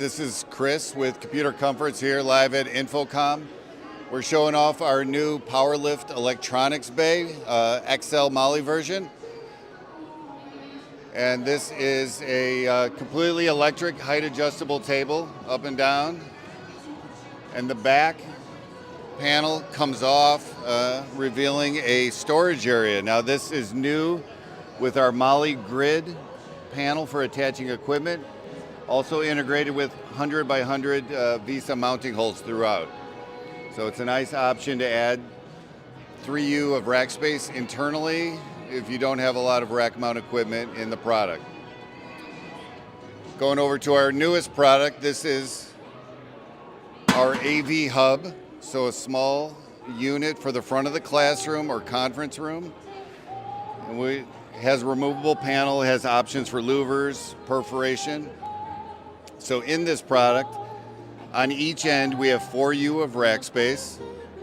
This is Chris with Computer Comforts here live at InfoComm. We're showing off our new PowerLift electronics bay, XL Molle version. And this is a completely electric height adjustable table, up and down. And the back panel comes off, revealing a storage area. Now this is new with our Molle grid panel for attaching equipment. Also integrated with 100 by 100 VESA mounting holes throughout. So it's a nice option to add 3U of rack space internally if you don't have a lot of rack mount equipment in the product. Going over to our newest product, this is our rAVe hub. So a small unit for the front of the classroom or conference room. And it has a removable panel, has options for louvers, perforation. So in this product, on each end we have 4U of rack space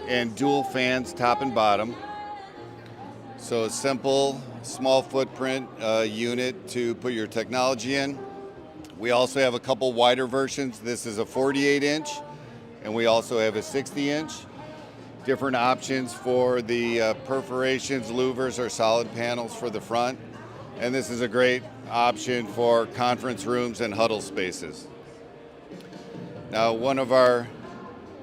and dual fans top and bottom. So a simple, small footprint unit to put your technology in. We also have a couple wider versions. This is a 48-inch, and we also have a 60-inch. Different options for the perforations, louvers, or solid panels for the front. And this is a great option for conference rooms and huddle spaces. Now, one of our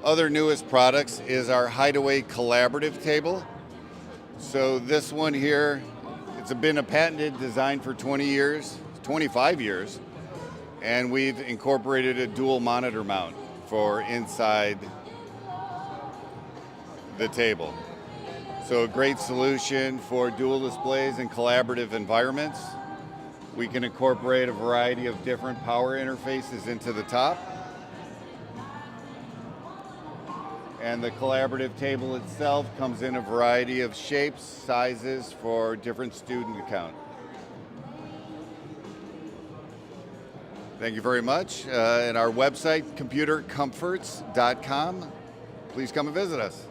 other newest products is our Hideaway collaborative table. So this one here, it's been a patented design for 20 years, 25 years, and we've incorporated a dual monitor mount for inside the table. So a great solution for dual displays and collaborative environments. We can incorporate a variety of different power interfaces into the top. And the collaborative table itself comes in a variety of shapes, sizes for different student account. Thank you very much. And our website, computercomforts.com. Please come and visit us.